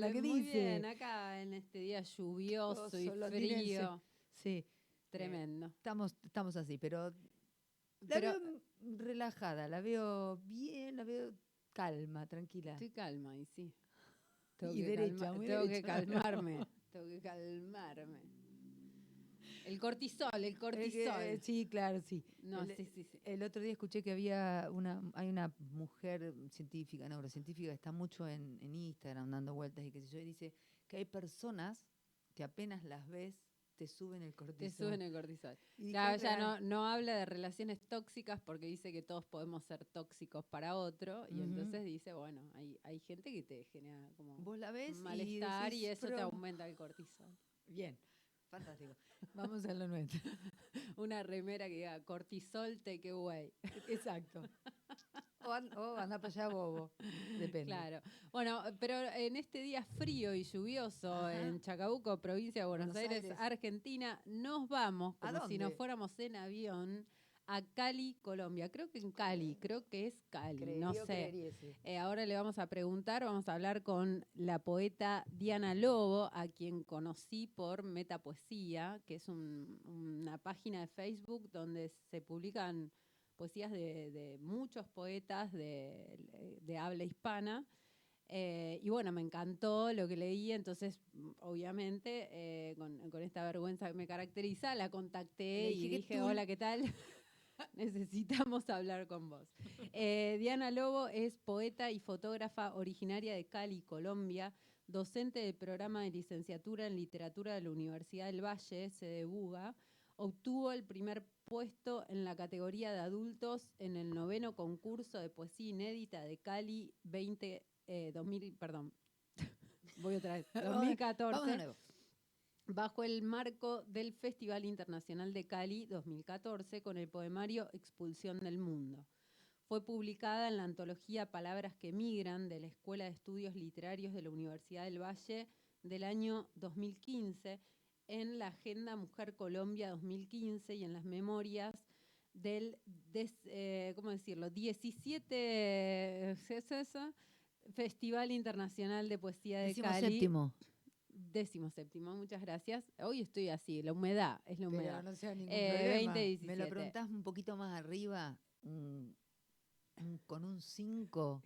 Hola, ¿qué Muy dice? bien, acá en este día lluvioso y Londinense. frío. Sí, Tremendo. estamos así, pero la Pero veo relajada, la veo bien, la veo calma, tranquila. estoy calma y sí. Y derecha, muy Tengo que derecha. calmarme. Tengo que calmarme. El cortisol, el cortisol. Sí, claro, sí. No, sí, sí, sí. El otro día escuché que hay una mujer científica, neurocientífica, que está mucho en Instagram dando vueltas y qué sé yo, y dice que hay personas que apenas las ves te suben el Te cortisol. suben el cortisol. Y dije, Claro, es ella real. no habla de relaciones tóxicas porque dice que todos podemos ser tóxicos para otro. Y Ujú. entonces dice, bueno, hay gente que te genera como Vos la ves y malestar y decís, eso te aumenta el cortisol. bien, fantástico. Vamos a lo nuestro. Una remera que diga cortisol take away. Exacto. O anda para allá bobo, depende. Claro. Bueno, pero en este día frío y lluvioso Ajá. en Chacabuco, provincia de Buenos Aires, Argentina, nos vamos ¿A como si nos dónde? fuéramos en avión a Cali, Colombia. Creo que en Cali, creo que es Cali, no sé. Ahora le vamos a preguntar, vamos a hablar con la poeta Diana Lobo, a quien conocí por Metapoesía, que es una página de Facebook donde se publican poesías de muchos poetas de habla hispana. Y bueno, me encantó lo que leí, entonces obviamente con esta vergüenza que me caracteriza, la contacté y dije, hola, ¿qué tal? Necesitamos hablar con vos. Diana Lobo es poeta y fotógrafa originaria de Cali, Colombia, docente del programa de licenciatura en literatura de la Universidad del Valle, sede Buga. Obtuvo el primer puesto en la categoría de adultos en el 9º concurso de poesía inédita de Cali 2014. Vamos de nuevo. Bajo el marco del Festival Internacional de Cali 2014 con el poemario Expulsión del Mundo. Fue publicada en la antología Palabras que Migran de la Escuela de Estudios Literarios de la Universidad del Valle del año 2015, en la Agenda Mujer Colombia 2015 y en las memorias del 17 Festival Internacional de Poesía de Cali. 17º, muchas gracias. Hoy estoy así, la humedad, es la humedad. Pero no sea ningún problema. 2017. Me lo preguntás un poquito más arriba, con un 5,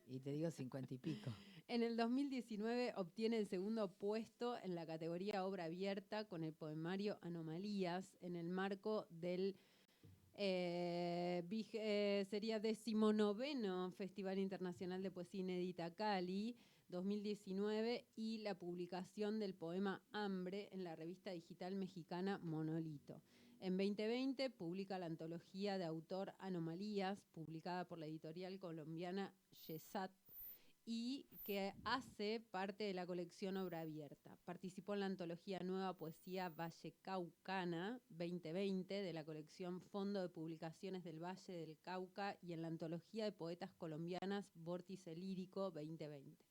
y te digo 50 y pico. En el 2019 obtiene el segundo puesto en la categoría Obra Abierta con el poemario Anomalías en el marco del sería 19º Festival Internacional de Poesía Inédita Cali 2019 y la publicación del poema Hambre en la revista digital mexicana Monolito. En 2020 publica la antología de autor Anomalías, publicada por la editorial colombiana Yesat, y que hace parte de la colección Obra Abierta. Participó en la antología Nueva Poesía Vallecaucana 2020 de la colección Fondo de Publicaciones del Valle del Cauca y en la antología de poetas colombianas Vórtice Lírico 2020.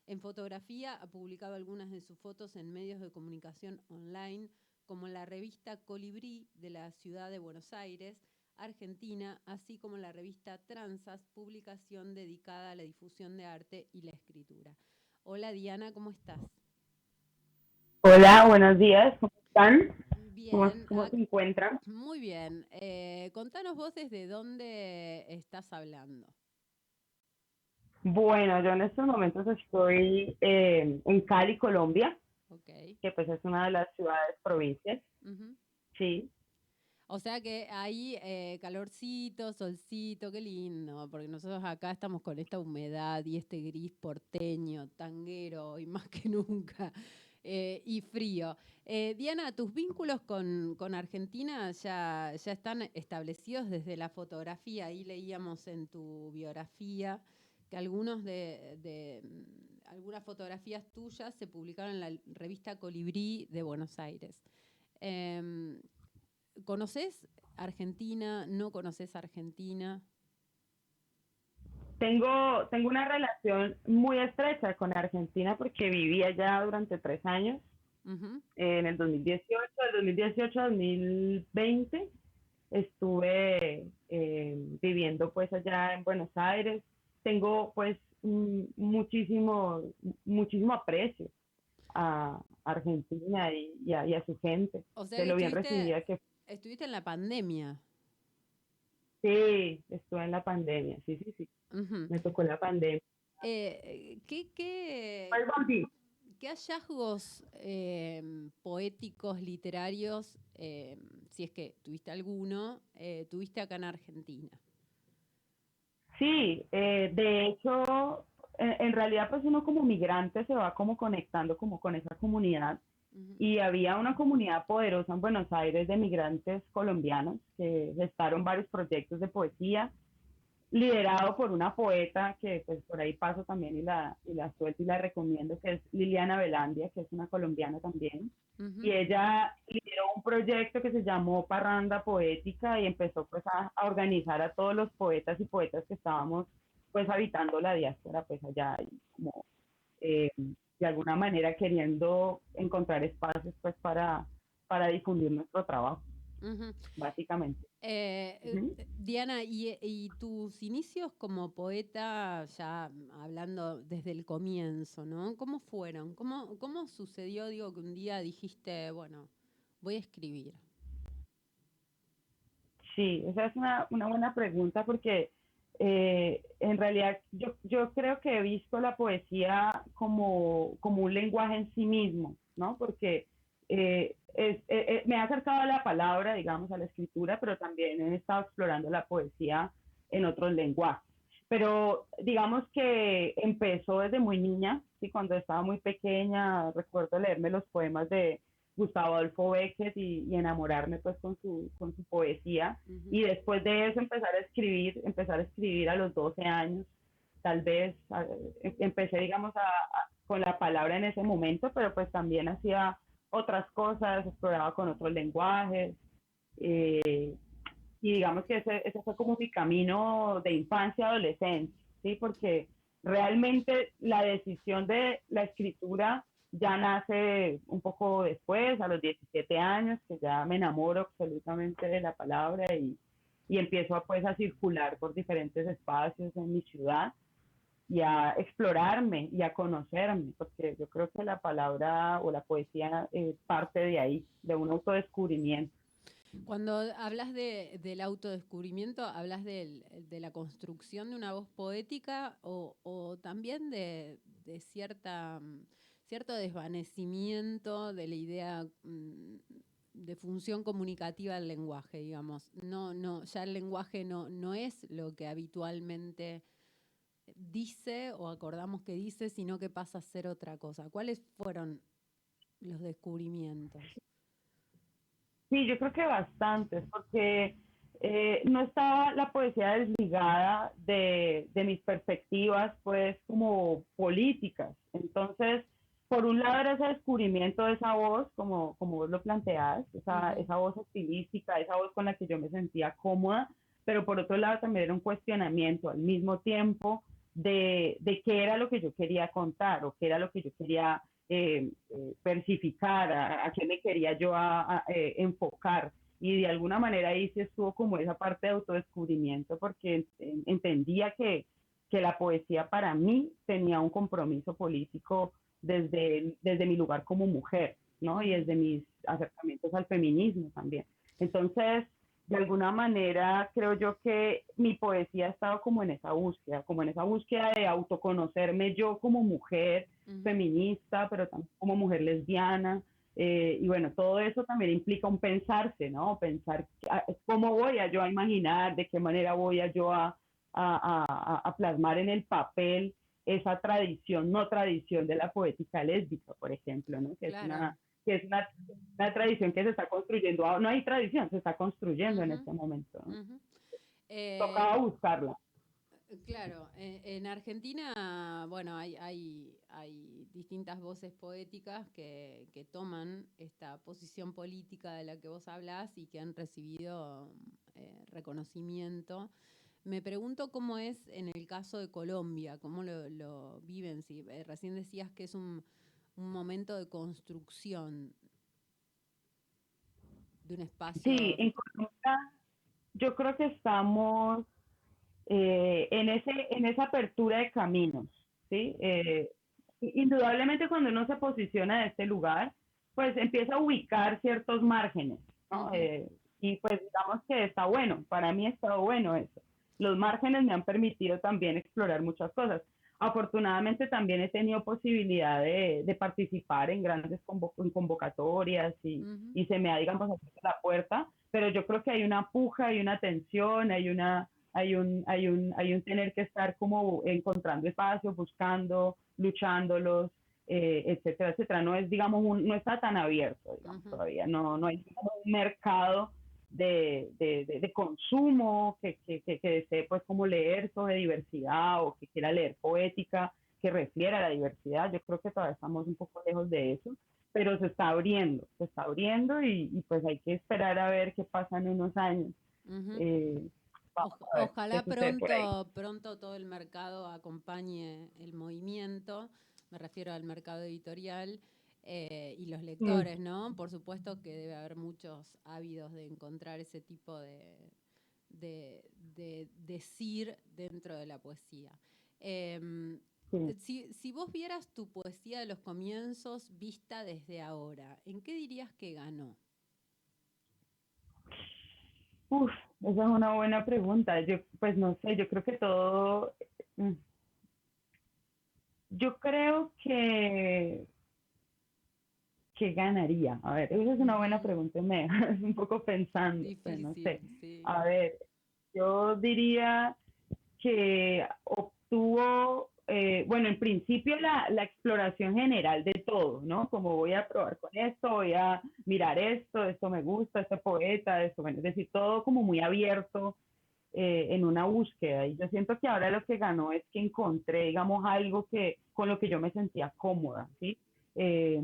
En fotografía ha publicado algunas de sus fotos en medios de comunicación online como la revista Colibrí de la ciudad de Buenos Aires, Argentina, así como la revista Transas, publicación dedicada a la difusión de arte y la escritura. Hola Diana, ¿cómo estás? Hola, buenos días, ¿cómo están? Bien. ¿Cómo se encuentran? Muy bien. Contanos vos desde dónde estás hablando. Bueno, yo en estos momentos estoy en Cali, Colombia, que pues es una de las ciudades provincias. Sí. O sea que hay calorcito, solcito, qué lindo, porque nosotros acá estamos con esta humedad y este gris porteño, tanguero y más que nunca, y frío. Diana, ¿tus vínculos con Argentina ya están establecidos desde la fotografía? Ahí leíamos en tu biografía que algunas fotografías tuyas se publicaron en la revista Colibrí de Buenos Aires. ¿Conoces Argentina? ¿No conoces Argentina? Tengo una relación muy estrecha con Argentina porque viví allá durante 3 años, en el 2018 al 2020 estuve viviendo pues allá en Buenos Aires. Tengo pues muchísimo aprecio a Argentina y a su gente, O sea de que lo bien recibida que estuviste en la pandemia. sí, estuve en la pandemia, sí, sí, sí, Ujú. me tocó la pandemia. ¿Qué, Pues volví. qué hallazgos poéticos, literarios, si es que tuviste alguno, tuviste acá en Argentina? Sí, de hecho, en realidad pues uno como migrante se va como conectando como con esa comunidad Ujú, y había una comunidad poderosa en Buenos Aires de migrantes colombianos que gestaron varios proyectos de poesía liderado por una poeta que pues por ahí paso también y la suelto y la recomiendo, que es Liliana Velandia, que es una colombiana también. Y ujú, ella lideró un proyecto que se llamó Parranda Poética y empezó pues a organizar a todos los poetas y poetas que estábamos pues habitando la diáspora pues allá y como de alguna manera queriendo encontrar espacios pues para difundir nuestro trabajo, ujú. básicamente. Ujú. Diana, y tus inicios como poeta, ya hablando desde el comienzo, ¿no? ¿Cómo fueron? ¿Cómo sucedió, digo, que un día dijiste, bueno, voy a escribir? Sí, esa es una buena pregunta porque en realidad yo creo que he visto la poesía como un lenguaje en sí mismo, ¿no? Porque me he acercado a la palabra, digamos, a la escritura, pero también he estado explorando la poesía en otros lenguajes. Pero digamos que empezó desde muy niña, ¿sí? Cuando estaba muy pequeña, recuerdo leerme los poemas de Gustavo Adolfo Bécquer y enamorarme pues con su poesía Ujú, y después de eso empezar a escribir a los 12 años, tal vez empecé digamos con la palabra en ese momento, pero pues también hacía otras cosas, exploraba con otros lenguajes eh, y digamos que ese fue como mi camino de infancia, adolescencia, ¿sí? Porque realmente la decisión de la escritura ya nace un poco después, a los 17 años, que ya me enamoro absolutamente de la palabra y empiezo pues a circular por diferentes espacios en mi ciudad y a explorarme y a conocerme, porque yo creo que la palabra o la poesía parte de ahí, de un autodescubrimiento. Cuando hablas del autodescubrimiento, ¿hablas de la construcción de una voz poética o también de cierto desvanecimiento de la idea de función comunicativa del lenguaje, digamos? No, ya el lenguaje no es lo que habitualmente dice o acordamos que dice, sino que pasa a ser otra cosa. ¿Cuáles fueron los descubrimientos? Sí, yo creo que bastantes, porque no estaba la poesía desligada de mis perspectivas, pues, como políticas. Entonces, por un lado era ese descubrimiento de esa voz, como vos lo planteás, Ujú, esa voz estilística, esa voz con la que yo me sentía cómoda, pero por otro lado también era un cuestionamiento al mismo tiempo de qué era lo que yo quería contar o qué era lo que yo quería versificar, a qué me quería yo enfocar. Y de alguna manera ahí sí estuvo como esa parte de autodescubrimiento, porque entendía que la poesía para mí tenía un compromiso político desde mi lugar como mujer, ¿no? Y ujú. desde mis acercamientos al feminismo también. Entonces, de alguna manera creo yo que mi poesía ha estado como en esa búsqueda de autoconocerme yo como mujer, Ujú. feminista, pero también como mujer lesbiana. Y bueno, todo eso también implica un pensarse, ¿no? Pensar cómo voy a yo a imaginar, de qué manera voy a yo a plasmar en el papel esa tradición, no tradición de la poética lésbica, por ejemplo, ¿no? Claro. Que es una tradición que se está construyendo. No hay tradición, se está construyendo en Ujú, este momento, ¿no? ujú. Tocaba buscarla. Claro, en Argentina, bueno, hay distintas voces poéticas que toman esta posición política de la que vos hablás y que han recibido reconocimiento. Me pregunto cómo es en el caso de Colombia, cómo lo viven. Si, recién decías que es un momento de construcción de un Sí, espacio. en Colombia yo creo que estamos en esa apertura de caminos, ¿sí? Indudablemente cuando uno se posiciona en este lugar, pues empieza a ubicar ciertos márgenes, ¿no? Ujú, Y pues digamos que está bueno, para mí ha estado bueno eso. Los márgenes me han permitido también explorar muchas cosas. Afortunadamente también he tenido posibilidad de participar en grandes convocatorias ujú, y se me ha, digamos, abierto la puerta, pero yo creo que hay una puja, hay una tensión, hay un tener que estar como encontrando espacios, buscando, luchándolos, etcétera, etcétera. No es, digamos, no está tan abierto, digamos, ujú, todavía. No hay un mercado de consumo que desee, pues, como leer sobre diversidad o que quiera leer poética que refiera a la diversidad. Yo creo que todavía estamos un poco lejos de eso, pero se está abriendo y pues hay que esperar a ver qué pasa en unos años. ujú. Eh, Vamos a ver qué Ojalá sucede por ahí. pronto todo el mercado acompañe el movimiento, me refiero al mercado editorial y los Mm, lectores, ¿no? Por supuesto que debe haber muchos ávidos de encontrar ese tipo de decir dentro de la poesía. Em, sí. si vos vieras tu poesía de los comienzos vista desde ahora, ¿en qué dirías que ganó? Uf, esa es una buena pregunta. Yo, pues no sé, yo creo que todo, mm, yo creo que ganaría. A ver, esa es una buena Ujú, pregunta, me dejas un poco pensando, pues no sé. difícil, sí. A ver, yo diría que obtuvo, bueno, en principio la exploración general de todo, ¿no? Como voy a probar con esto, voy a mirar esto me gusta, este poeta, esto, bueno, es decir, todo como muy abierto en una búsqueda. Y yo siento que ahora lo que ganó es que encontré, digamos, algo con lo que yo me sentía cómoda, ¿sí? Eh,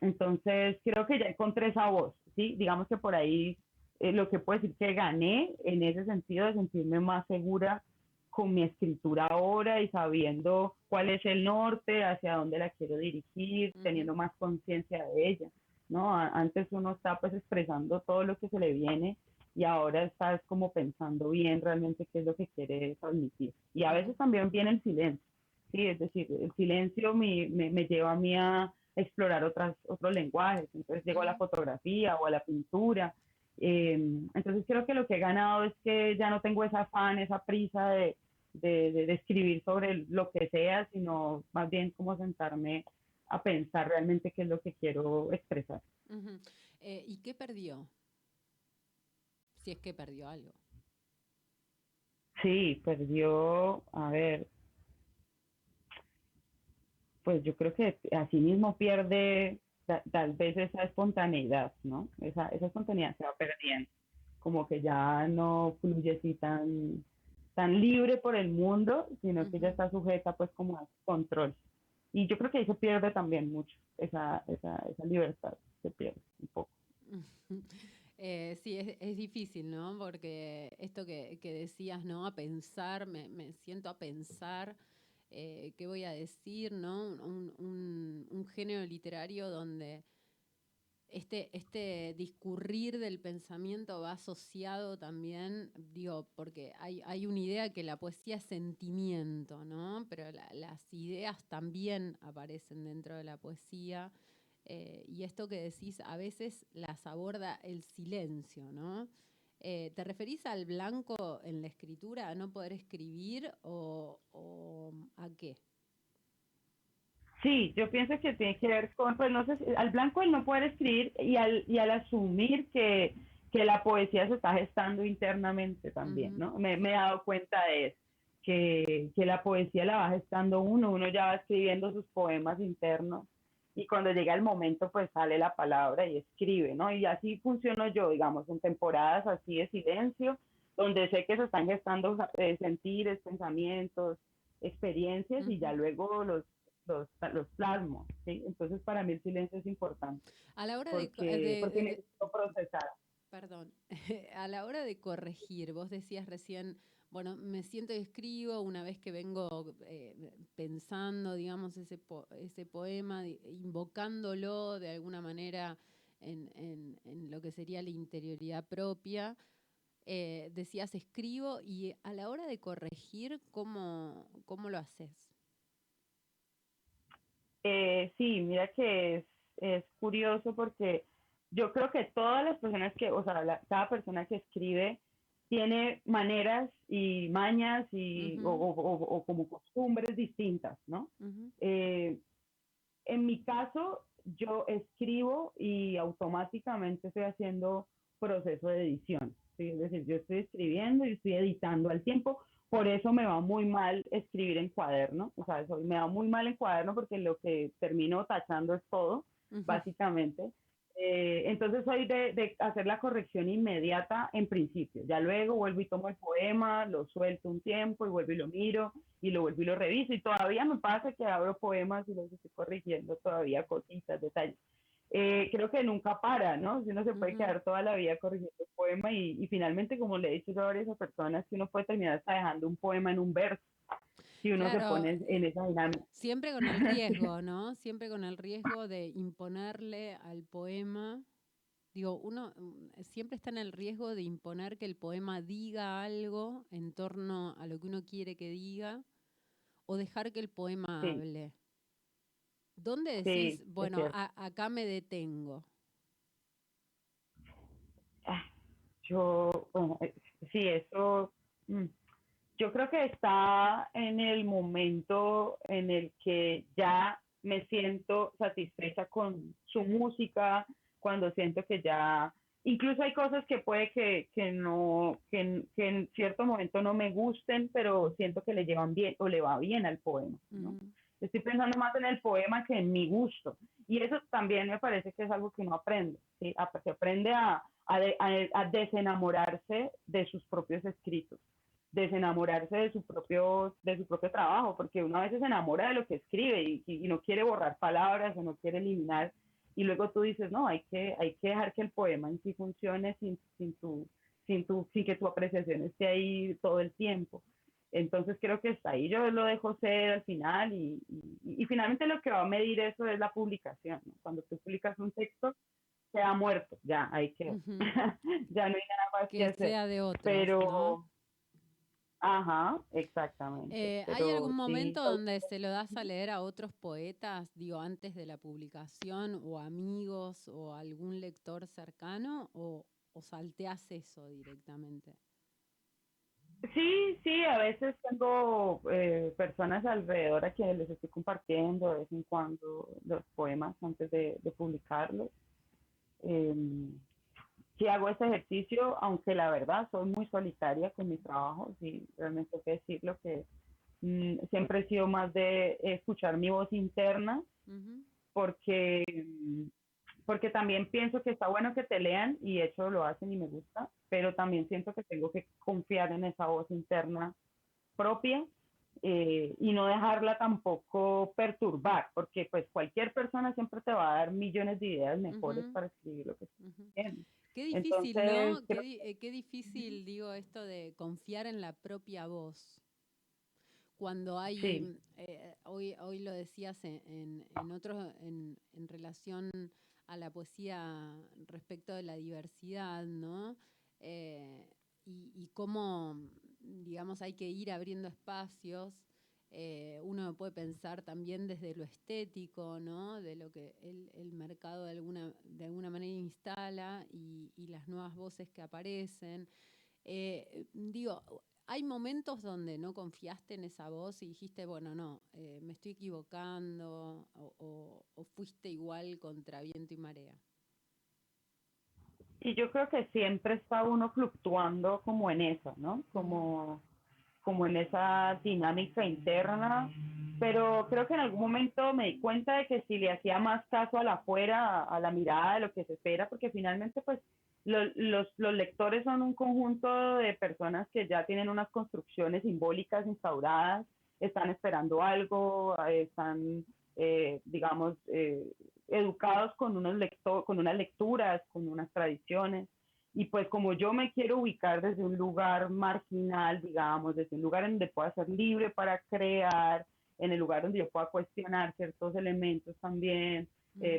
entonces, creo que ya encontré esa voz, ¿sí? Digamos que por ahí lo que puedo decir que gané en ese sentido de sentirme más segura con mi escritura ahora y sabiendo cuál es el norte, hacia dónde la quiero dirigir, Ujú, teniendo más conciencia de ella, ¿no? Antes uno está pues expresando todo lo que se le viene y ahora estás como pensando bien realmente qué es lo que quiere transmitir. Y a ujú, veces también viene el silencio, ¿sí? Es decir, el silencio me lleva a mí a explorar otros lenguajes, entonces llego a la ujú, fotografía o a la pintura. Entonces creo que lo que he ganado es que ya no tengo esa afán, esa prisa de escribir sobre lo que sea, sino más bien como sentarme a pensar realmente qué es lo que quiero expresar. ujú. ¿Y qué perdió? Si es que perdió algo. Sí, perdió, a ver, pues yo creo que así mismo pierde tal vez esa espontaneidad, ¿no? Esa espontaneidad se va perdiendo, como que ya no fluye así tan libre por el mundo, sino que ya Ujú, está sujeta pues como a control. Y yo creo que ahí se pierde también mucho, esa libertad se pierde un poco. ujú. Sí, es difícil, ¿no? Porque esto que decías, ¿no? A pensar, me siento a pensar qué voy a decir, ¿no? Un género literario donde este discurrir del pensamiento va asociado también, digo, porque hay una idea que la poesía es sentimiento, ¿no? Pero las ideas también aparecen dentro de la poesía. Y esto que decís, a veces las aborda el silencio, ¿no? ¿Te referís al blanco en la escritura, a no poder escribir o a qué? Sí, yo pienso que tiene que ver con, pues no sé, al blanco el no poder escribir y al asumir que la poesía se está gestando internamente también, Ujú, ¿no? Me he dado cuenta de eso, que la poesía la va gestando uno ya va escribiendo sus poemas internos y cuando llega el momento pues sale la palabra y escribe, ¿no? Y así funciono yo, digamos, en temporadas así de silencio, donde sé que se están gestando sentires, pensamientos, experiencias y ya ujú. luego los plasmo, ¿sí? Entonces para mí el silencio es importante A la hora porque necesito procesar. perdón, a la hora de corregir, vos decías recién, bueno, me siento y escribo una vez que vengo pensando, digamos, ese poema, invocándolo de alguna manera en lo que sería la interioridad propia. Decías escribo y a la hora de corregir, ¿cómo lo haces? Sí, mira que es curioso porque yo creo que todas las personas que, o sea, cada persona que escribe tiene maneras y mañas Ujú, o como costumbres distintas, ¿no? ujú, Eh, en mi caso, yo escribo y automáticamente estoy haciendo proceso de edición, ¿sí? Es decir, yo estoy escribiendo y estoy editando al tiempo. Por eso me va muy mal escribir en cuaderno. O sea, me va muy mal en cuaderno porque lo que termino tachando es todo, ujú. básicamente. Entonces soy de hacer la corrección inmediata en principio. Ya luego vuelvo y tomo el poema, lo suelto un tiempo y vuelvo y lo miro y lo vuelvo y lo reviso. Y todavía me pasa que abro poemas y los estoy corrigiendo todavía, cositas, detalles. Creo que nunca para, ¿no? Si uno se puede Ujú. quedar toda la vida corrigiendo un poema y finalmente, como le he dicho yo a varias personas, que uno puede terminar hasta dejando un poema en un verso si uno se Claro, pone en esa dinámica. siempre con el riesgo, ¿no? Siempre con el riesgo de imponerle al poema. Digo, uno siempre está en el riesgo de imponer que el poema diga algo en torno a lo que uno quiere que diga o dejar que el poema Sí, hable. ¿Dónde decís, sí, es bueno, cierto. acá me detengo? Ah, bueno, sí, eso, mm, yo creo que está en el momento en el que ya me siento satisfecha con su música, cuando siento que ya, incluso hay cosas que puede que no, que en cierto momento no me gusten, pero siento que le llevan bien o le va bien al poema, ¿no? Ujú, Estoy pensando más en el poema que en mi gusto. Y eso también me parece que es algo que uno aprende, ¿sí? Se aprende a desenamorarse de sus propios escritos, desenamorarse de su propio trabajo, porque uno a veces se enamora de lo que escribe y no quiere borrar palabras o no quiere eliminar, y luego tú dices, no, hay que dejar que el poema en sí funcione sin que tu apreciación esté ahí todo el tiempo. Entonces creo que está ahí, yo lo dejo ser al final y finalmente lo que va a medir eso es la publicación, ¿no? Cuando tú publicas un texto, se ha muerto, ya, ahí quedó. ujú. Ya no hay nada más que Que hacer. sea de otros, ¿no? Pero, ajá, exactamente. ¿Hay algún Pero sí, momento donde se lo das a leer a otros poetas, digo, antes de la publicación, o amigos, o algún lector cercano, o salteás eso directamente? sí, sí, a veces tengo personas alrededor a quienes les estoy compartiendo de vez en cuando los poemas antes de publicarlos. Eh, sí hago ese ejercicio, aunque la verdad soy muy solitaria con mi trabajo, sí, realmente hay que decirlo que siempre he sido más de escuchar mi voz interna Ujú, porque, porque también pienso que está bueno que te lean y de hecho lo hacen y me gusta, pero también siento que tengo que confiar en esa voz interna propia y no dejarla tampoco perturbar, porque pues cualquier persona siempre te va a dar millones de ideas mejores ujú, para escribir lo que estás ujú. escribiendo. Qué difícil, Entonces, ¿no? creo Qué difícil, digo, esto de confiar en la propia voz. Cuando sí, hay, hoy lo decías en otros, en relación a la poesía respecto de la diversidad, ¿no? Eh, y cómo, digamos, hay que ir abriendo espacios. Uno puede pensar también desde lo estético, ¿no? De lo que el mercado de alguna manera instala y las nuevas voces que aparecen. Digo, hay momentos donde no confiaste en esa voz y dijiste, bueno, no, me estoy equivocando o fuiste igual contra viento y marea. y yo creo que siempre está uno fluctuando como en eso, ¿no? Ujú, Como en esa dinámica interna, pero creo que en algún momento me di cuenta de que si le hacía más caso a la afuera, a la mirada de lo que se espera, porque finalmente pues los lectores son un conjunto de personas que ya tienen unas construcciones simbólicas instauradas, están esperando algo, están, digamos, educados con, con unas lecturas, con unas tradiciones. Y pues como yo me quiero ubicar desde un lugar marginal, digamos, desde un lugar en donde pueda ser libre para crear, en el lugar donde yo pueda cuestionar ciertos elementos también,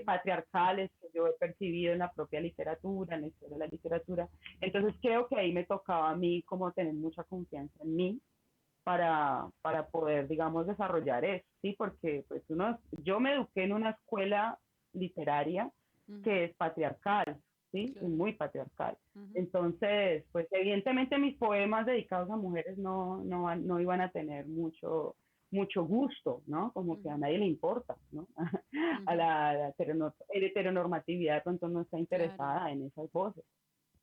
patriarcales que yo he percibido en la propia literatura, en la historia de la literatura. Entonces creo que ahí me tocaba a mí como tener mucha confianza en mí para poder, digamos, desarrollar eso, ¿sí? Porque pues yo me eduqué en una escuela literaria que es patriarcal, ¿sí? Claro. Es muy patriarcal. Entonces, pues evidentemente mis poemas dedicados a mujeres no iban a tener mucho gusto, ¿no? Como que a nadie le importa, ¿no? A la heteronormatividad de pronto no está interesada Claro. en esas voces.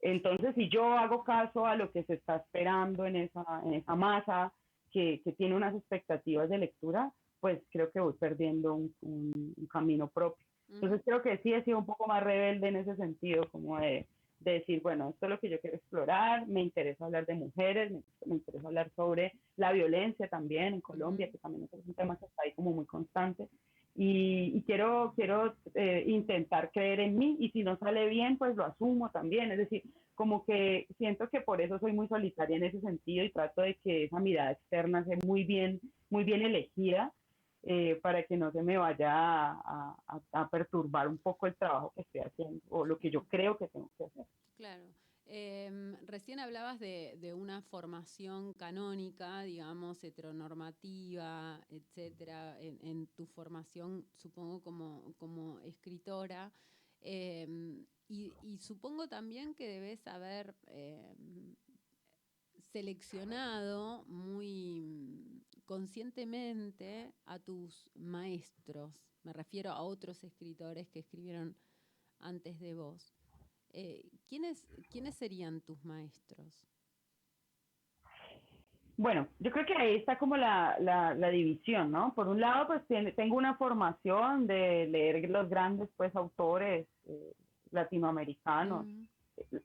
Entonces, si yo hago caso a lo que se está esperando en esa masa que tiene unas expectativas de lectura, pues creo que voy perdiendo un camino propio. Entonces creo que sí he sido un poco más rebelde en ese sentido, como de decir, bueno, esto es lo que yo quiero explorar, me interesa hablar de mujeres, me interesa hablar sobre la violencia también en Colombia, que también es un tema que está ahí como muy constante, y quiero intentar creer en mí, y si no sale bien, pues lo asumo también, es decir, como que siento que por eso soy muy solitaria en ese sentido y trato de que esa mirada externa sea muy bien elegida, para que no se me vaya a perturbar un poco el trabajo que estoy haciendo o lo que yo creo que tengo que hacer. Claro. Recién hablabas de una formación canónica, digamos, heteronormativa, etcétera, en tu formación, supongo, como escritora. Y supongo también que debes haber seleccionado muy conscientemente a tus maestros. Me refiero a otros escritores que escribieron antes de vos. ¿Quiénes serían tus maestros? Bueno, yo creo que ahí está como la división, ¿no? Por un lado, pues tengo una formación de leer los grandes pues autores latinoamericanos,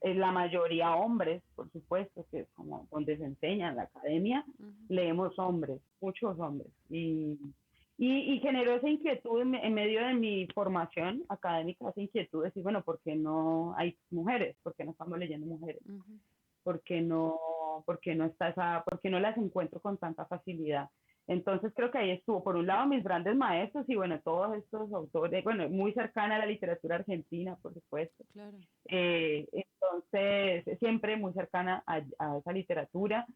la mayoría hombres, por supuesto, que es como donde se enseña en la academia, leemos hombres, muchos hombres, y generó esa inquietud en medio de mi formación académica, esa inquietud de decir, bueno, ¿por qué no hay mujeres? ¿Por qué no estamos leyendo mujeres? Porque porque no las encuentro con tanta facilidad. Entonces creo que ahí estuvo, por un lado, mis grandes maestros y bueno, todos estos autores, bueno, muy cercana a la literatura argentina, por supuesto. Claro. Entonces, siempre muy cercana a esa literatura.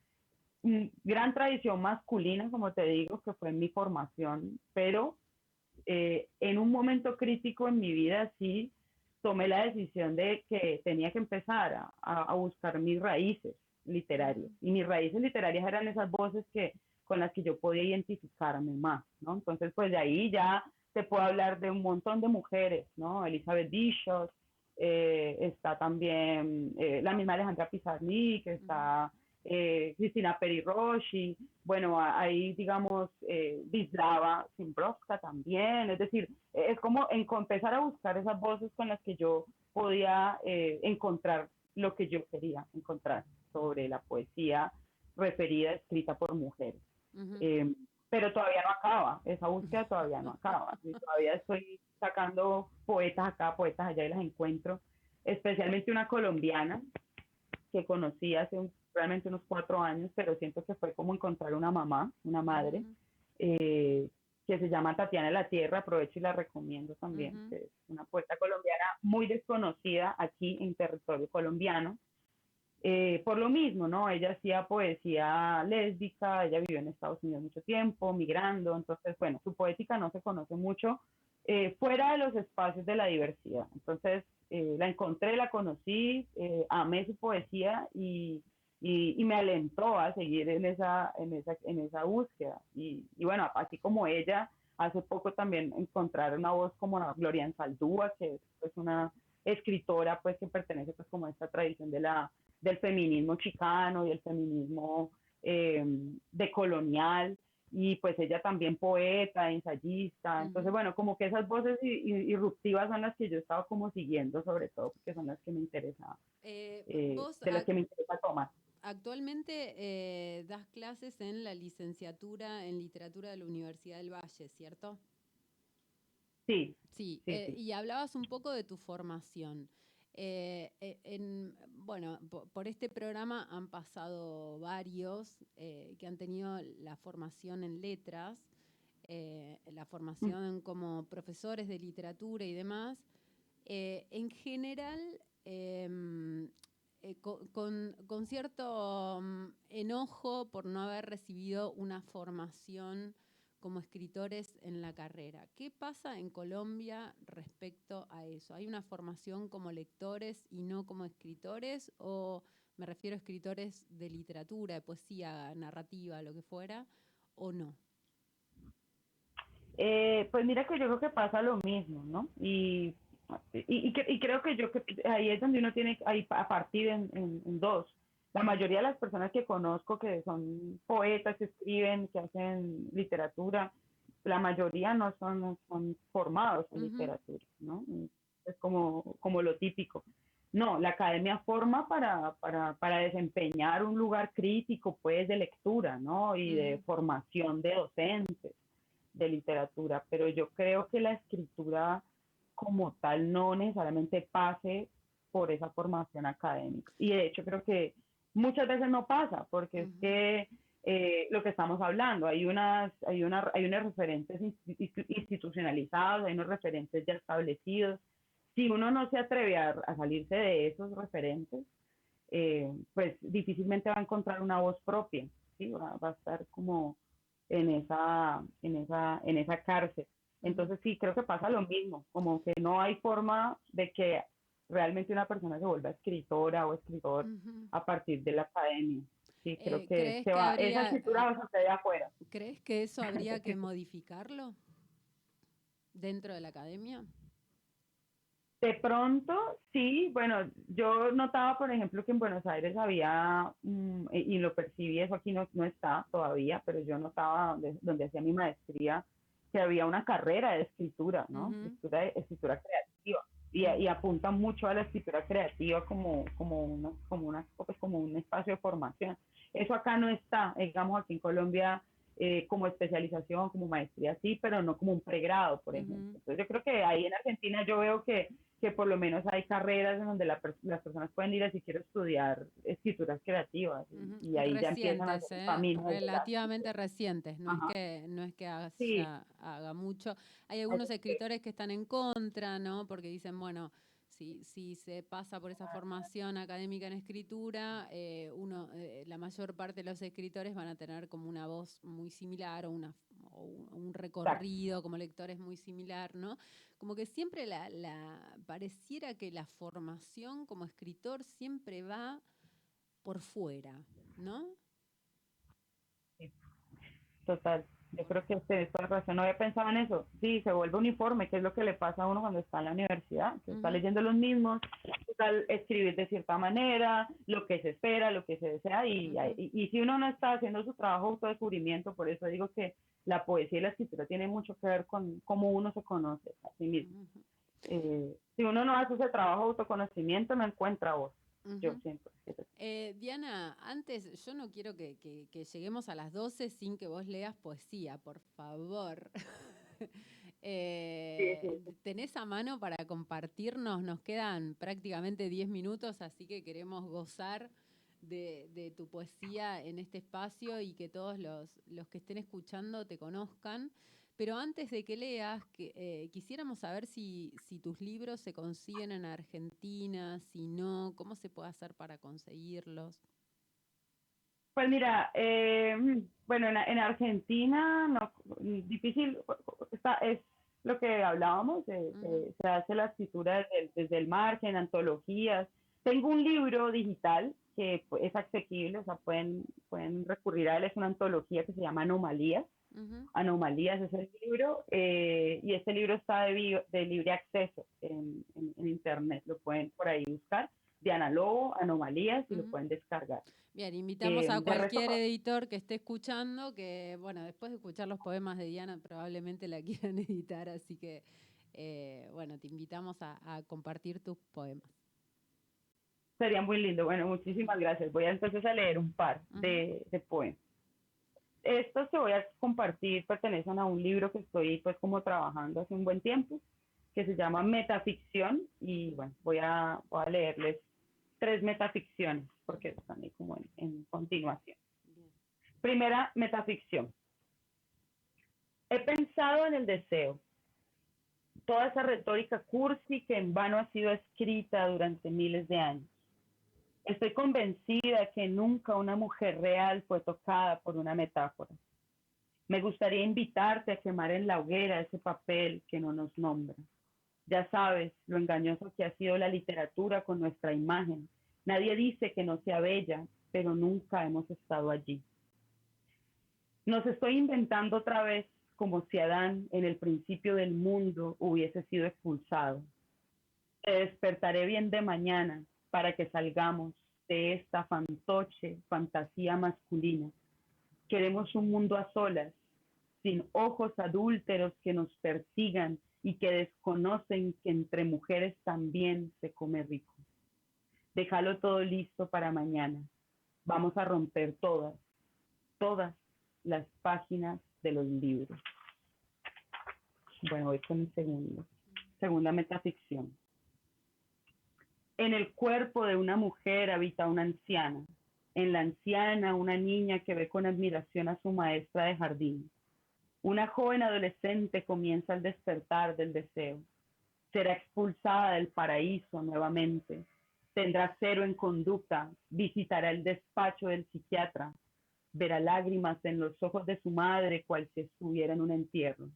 Gran tradición masculina, como te digo, que fue mi formación, pero en un momento crítico en mi vida sí tomé la decisión de que tenía que empezar a buscar mis raíces literarias. Y mis raíces literarias eran esas voces con las que yo podía identificarme más, ¿no? Entonces, pues de ahí ya te puedo hablar de un montón de mujeres, ¿no? Elizabeth Bishop, está también la misma Alejandra Pizarnik, está Cristina Peri Roshi, bueno, ahí digamos Wisława Szymborska también, es decir, es como empezar a buscar esas voces con las que yo podía encontrar lo que yo quería encontrar sobre la poesía referida, escrita por mujeres. Pero todavía no acaba, esa búsqueda todavía no acaba. Y todavía estoy sacando poetas acá, poetas allá y las encuentro, especialmente una colombiana que conocí hace realmente unos 4 años, pero siento que fue como encontrar una mamá, una madre, que se llama Tatiana de la Tierra, aprovecho y la recomiendo también, que es una poeta colombiana muy desconocida aquí en territorio colombiano, por lo mismo, ¿no? Ella hacía poesía lésbica, ella vivió en Estados Unidos mucho tiempo, migrando, entonces, bueno, su poética no se conoce mucho fuera de los espacios de la diversidad. Entonces, la encontré, la conocí, amé su poesía y me alentó a seguir en esa búsqueda. Y bueno, así como ella, hace poco también encontrar una voz como Gloria Anzaldúa, que es pues, una escritora pues que pertenece pues como a esta tradición del feminismo chicano y el feminismo decolonial, y pues ella también poeta, ensayista, entonces bueno, como que esas voces irruptivas son las que yo estaba como siguiendo, sobre todo porque son las que me interesa, Vos de las que me interesa tomar. actualmente das clases en la licenciatura en literatura de la Universidad del Valle, ¿cierto? Sí, Sí, sí, sí. y hablabas un poco de tu formación. Bueno, por este programa han pasado varios que han tenido la formación en letras. la formación como profesores de literatura y demás, en general, con cierto enojo por no haber recibido una formación como escritores en la carrera. ¿Qué pasa en Colombia respecto a eso? ¿Hay una formación como lectores y no como escritores? ¿O me refiero a escritores de literatura, de poesía, narrativa, lo que fuera, o no? Pues mira que yo creo que pasa lo mismo, ¿no? Y creo que ahí es donde uno tiene ahí a partir en dos. La mayoría de las personas que conozco que son poetas, que escriben, que hacen literatura, la mayoría no son formados en Ujú, literatura, ¿no? Es como lo típico. No, la academia forma para desempeñar un lugar crítico, pues, de lectura, ¿no? Y de ujú, formación de docentes de literatura, pero yo creo que la escritura como tal no necesariamente pase por esa formación académica. Y de hecho creo que muchas veces no pasa, porque es ujú, que lo que estamos hablando, hay unos referentes institucionalizados, hay unos referentes ya establecidos. Si uno no se atreve a salirse de esos referentes, pues difícilmente va a encontrar una voz propia, ¿sí? Va a estar como en esa cárcel. ujú, Entonces sí, creo que pasa lo mismo, como que no hay forma de que realmente una persona se vuelva escritora o escritor ujú. a partir de la academia. Sí, creo que ¿Crees que esa habría, escritura va a suceder afuera. crees que eso habría que modificarlo dentro de la academia? De pronto, sí, bueno, yo notaba, por ejemplo, que en Buenos Aires había, y lo percibí, eso aquí no está todavía, pero yo notaba donde hacía mi maestría, que había una carrera de escritura, ¿no? Ujú, Escritura creativa. Y ujú, apunta mucho a la escritura creativa como un espacio de formación. Eso acá no está, digamos, aquí en Colombia, como especialización, como maestría, sí, pero no como un pregrado, por ejemplo. ujú. Entonces yo creo que ahí en Argentina yo veo que por lo menos hay carreras en donde las personas pueden ir a si quiero estudiar escrituras creativas Ujú. y ahí ya empiezan a hacer Recientes, el camino desde la relativamente escritura. recientes, Ajá, no es que sí, haga mucho. Hay hay algunos que- escritores que están en contra, ¿no? Porque dicen, bueno, si se pasa por esa formación académica en escritura, la mayor parte de los escritores van a tener como una voz muy similar o un exacto. recorrido como lectores muy similar, ¿no? Como que siempre pareciera que la formación como escritor siempre va por fuera, ¿no? Sí, total. Yo creo que tienes toda razón. No había pensado en eso. Sí, se vuelve uniforme, que es lo que le pasa a uno cuando está en la universidad, que está Ujú, leyendo los mismos, está escribir de cierta manera, lo que se espera, lo que se desea, ujú, y si uno no está haciendo su trabajo de autodescubrimiento, por eso digo que la poesía y la escritura tienen mucho que ver con cómo uno se conoce a sí mismo. ujú, Si uno no hace ese trabajo de autoconocimiento, no encuentra voz. Yo ujú. siento que es así. Diana, antes yo no quiero que lleguemos a las 12 sin que vos leas poesía, por favor. Sí, sí, sí. ¿Tenés a mano para compartirnos? Nos quedan prácticamente 10 minutos, así que queremos gozar de tu poesía en este espacio y que todos los que estén escuchando te conozcan. Pero antes de que leas, quisiéramos saber si tus libros se consiguen en Argentina, si no, cómo se puede hacer para conseguirlos. Pues mira, bueno, en Argentina no, difícil, es lo que hablábamos, Ujú, se hace la escritura desde el margen, antologías. Tengo un libro digital que es asequible, o sea, pueden recurrir a él, es una antología que se llama Anomalías. ujú. Anomalías es el libro, y este libro está de libre acceso en internet, lo pueden por ahí buscar, Diana Lobo, Anomalías, y lo Ujú. pueden descargar. Bien, invitamos a De resto, cualquier editor que esté escuchando, que bueno, después de escuchar los poemas de Diana probablemente la quieran editar, así que bueno, te invitamos a compartir tus poemas. sería muy lindo. Bueno, Ujú, muchísimas gracias. Voy entonces a leer un par ujú, de poemas. Estos que voy a compartir pertenecen a un libro que estoy pues como trabajando hace un buen tiempo, que se llama Metaficción, y ujú. bueno, voy a leerles 3 metaficciones, porque están ahí como en continuación. Bien. Primera metaficción. He pensado en el deseo, toda esa retórica cursi que en vano ha sido escrita durante miles de años. Estoy convencida que nunca una mujer real fue tocada por una metáfora. Me gustaría invitarte a quemar en la hoguera ese papel que no nos nombra. Ya sabes lo engañoso que ha sido la literatura con nuestra imagen. Nadie dice que no sea bella, pero nunca hemos estado allí. Nos estoy inventando otra vez como si Adán en el principio del mundo hubiese sido expulsado. Te despertaré bien de mañana para que salgamos de esta fantoche fantasía masculina. Queremos un mundo a solas, sin ojos adúlteros que nos persigan y que desconocen que entre mujeres también se come rico. Déjalo todo listo para mañana. Vamos a romper todas las páginas de los libros. Bueno, voy con el segundo. Segunda metaficción. En el cuerpo de una mujer habita una anciana. En la anciana, una niña que ve con admiración a su maestra de jardín. Una joven adolescente comienza el despertar del deseo. Será expulsada del paraíso nuevamente. Tendrá cero en conducta. Visitará el despacho del psiquiatra. Verá lágrimas en los ojos de su madre cual si estuviera en un entierro.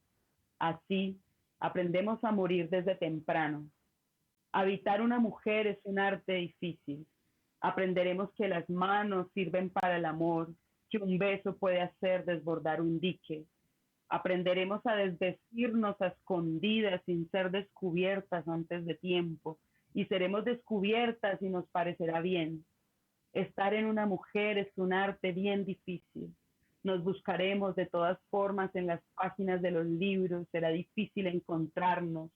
Así, aprendemos a morir desde temprano. Habitar una mujer es un arte difícil. Aprenderemos que las manos sirven para el amor, que un beso puede hacer desbordar un dique. Aprenderemos a desvestirnos a escondidas sin ser descubiertas antes de tiempo, y seremos descubiertas y nos parecerá bien. Estar en una mujer es un arte bien difícil. Nos buscaremos de todas formas en las páginas de los libros, será difícil encontrarnos.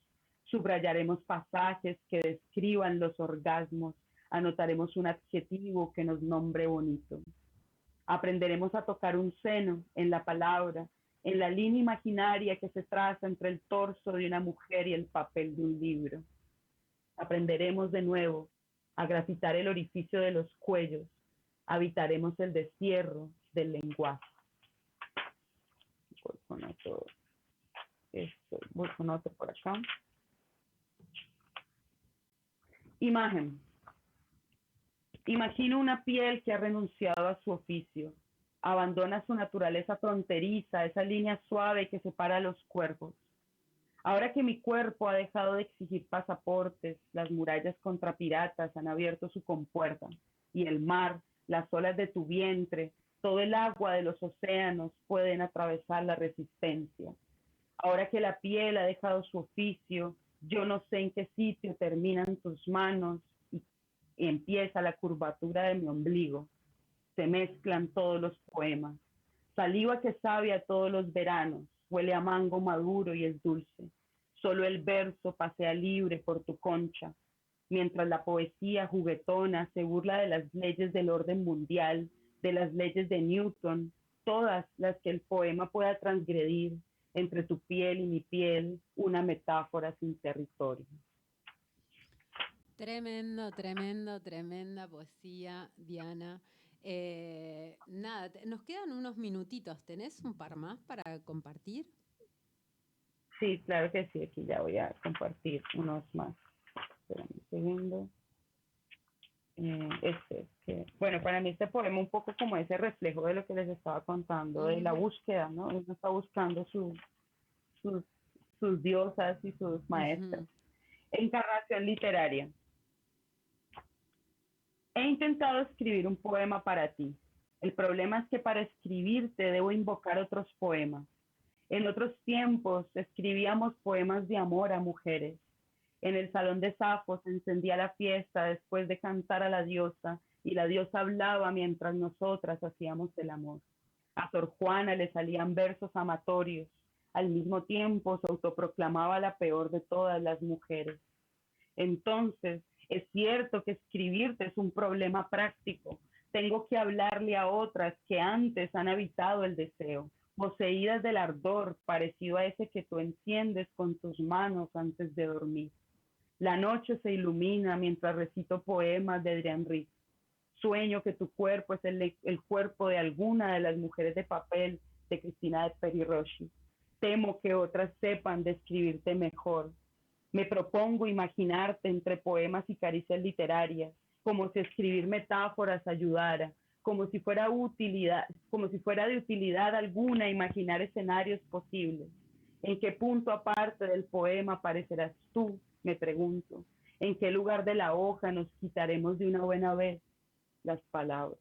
Subrayaremos pasajes que describan los orgasmos, anotaremos un adjetivo que nos nombre bonito. Aprenderemos a tocar un seno en la palabra, en la línea imaginaria que se traza entre el torso de una mujer y el papel de un libro. Aprenderemos de nuevo a grafitar el orificio de los cuellos, habitaremos el destierro del lenguaje. Voy con otro por acá. Imagen. Imagino una piel que ha renunciado a su oficio, abandona su naturaleza fronteriza, esa línea suave que separa los cuerpos. Ahora que mi cuerpo ha dejado de exigir pasaportes, las murallas contra piratas han abierto su compuerta, y el mar, las olas de tu vientre, todo el agua de los océanos pueden atravesar la resistencia. Ahora que la piel ha dejado su oficio, yo no sé en qué sitio terminan tus manos y empieza la curvatura de mi ombligo. Se mezclan todos los poemas. Saliva que sabe a todos los veranos, huele a mango maduro y es dulce. Solo el verso pasea libre por tu concha, mientras la poesía juguetona se burla de las leyes del orden mundial, de las leyes de Newton, todas las que el poema pueda transgredir, entre tu piel y mi piel, una metáfora sin territorio. Tremendo, tremendo, tremenda poesía, Diana. Nada, nos quedan unos minutitos. ¿Tenés un par más para compartir? Sí, claro que sí, aquí ya voy a compartir unos más. Espérame un segundo. Bueno, para mí este poema un poco como ese reflejo de lo que les estaba contando, de la búsqueda, ¿no? Uno está buscando sus diosas y sus maestras. Encarnación literaria. He intentado escribir un poema para ti. El problema es que para escribirte debo invocar otros poemas. En otros tiempos escribíamos poemas de amor a mujeres. En el salón de Safo se encendía la fiesta después de cantar a la diosa y la diosa hablaba mientras nosotras hacíamos el amor. A Sor Juana le salían versos amatorios. Al mismo tiempo se autoproclamaba la peor de todas las mujeres. Entonces, es cierto que escribirte es un problema práctico. Tengo que hablarle a otras que antes han habitado el deseo, poseídas del ardor parecido a ese que tú enciendes con tus manos antes de dormir. La noche se ilumina mientras recito poemas de Adrián Rich. Sueño que tu cuerpo es el cuerpo de alguna de las mujeres de papel de Cristina de Peri Roshi. Temo que otras sepan describirte mejor. Me propongo imaginarte entre poemas y caricias literarias, como si escribir metáforas ayudara, como si fuera de utilidad alguna imaginar escenarios posibles. ¿En qué punto aparte del poema aparecerás tú? Me pregunto. ¿En qué lugar de la hoja nos quitaremos de una buena vez las palabras?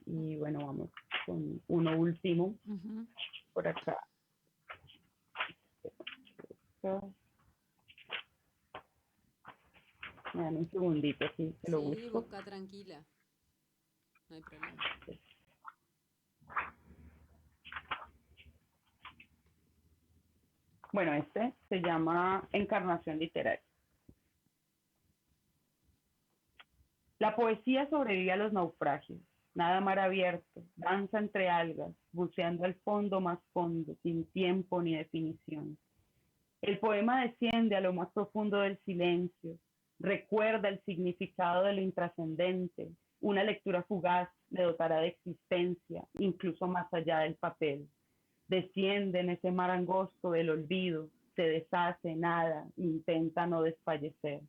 Y bueno, vamos con uno último por acá. Me dan un segundito, sí, que lo Sí, busco. busca tranquila. No hay problema. Bueno, este se llama Encarnación Literaria. La poesía sobrevive a los naufragios, nada mar abierto, danza entre algas, buceando al fondo más fondo, sin tiempo ni definición. El poema desciende a lo más profundo del silencio, recuerda el significado de lo intrascendente, una lectura fugaz le dotará de existencia, incluso más allá del papel. Desciende en ese mar angosto del olvido, se deshace, nada, intenta no desfallecer.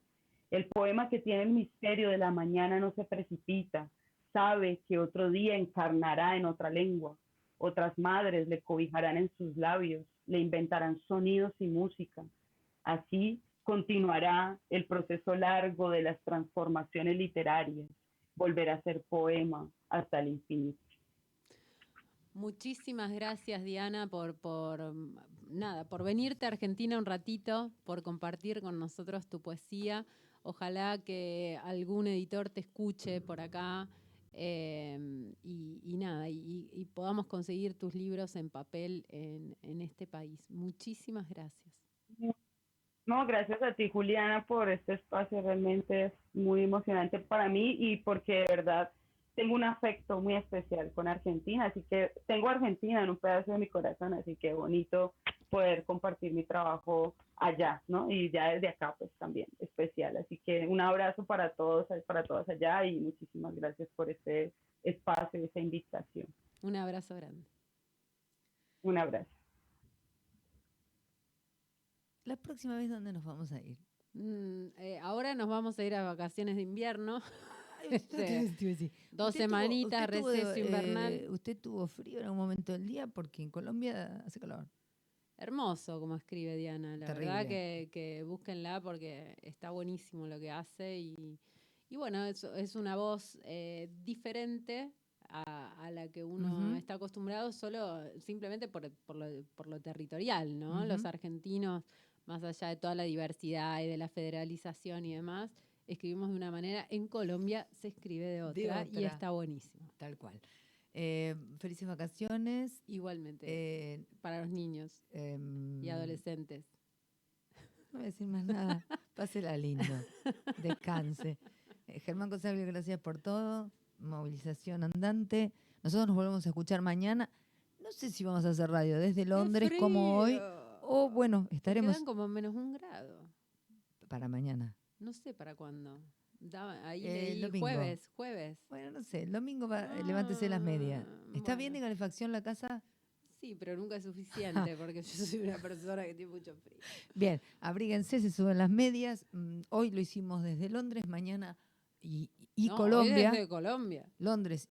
El poema que tiene el misterio de la mañana no se precipita, sabe que otro día encarnará en otra lengua, otras madres le cobijarán en sus labios, le inventarán sonidos y música. Así continuará el proceso largo de las transformaciones literarias, volverá a ser poema hasta el infinito. Muchísimas gracias, Diana, por venirte a Argentina un ratito, por compartir con nosotros tu poesía. Ojalá que algún editor te escuche por acá y podamos conseguir tus libros en papel en este país. Muchísimas gracias. No, gracias a ti, Juliana, por este espacio. Realmente es muy emocionante para mí y porque de verdad tengo un afecto muy especial con Argentina, así que tengo a Argentina en un pedazo de mi corazón, así que bonito poder compartir mi trabajo allá, ¿no? Y ya desde acá, pues también especial. Así que un abrazo para todos, para todas allá y muchísimas gracias por este espacio y esta invitación. Un abrazo grande. Un abrazo. La próxima vez, ¿dónde nos vamos a ir? Ahora nos vamos a ir a vacaciones de invierno. Sí. 2 semanitas, receso invernal. ¿Usted tuvo frío en algún momento del día? Porque en Colombia hace calor. Hermoso, como escribe Diana. La Terrible. verdad que búsquenla porque está buenísimo lo que hace. Y bueno, es una voz diferente a la que uno está acostumbrado simplemente por lo territorial, ¿no? Los argentinos, más allá de toda la diversidad y de la federalización y demás, escribimos de una manera. En Colombia se escribe de otra. Y está buenísimo. Tal cual. Felices vacaciones. Igualmente, para los niños y adolescentes. No voy a decir más nada. Pásela lindo. Descanse. Germán Consaglio, gracias por todo. Movilización andante. Nosotros nos volvemos a escuchar mañana. No sé si vamos a hacer radio desde Londres como hoy. O bueno, estaremos. Quedan como -1 grado. Para mañana. No sé para cuándo. Ahí leí domingo. Jueves. Bueno, no sé, el domingo levántese las medias. ¿Está bien de calefacción la casa? Sí, pero nunca es suficiente porque yo soy una persona que tiene mucho frío. Bien, abríguense, se suben las medias. Hoy lo hicimos desde Londres, mañana y Colombia. Hoy desde Colombia. Londres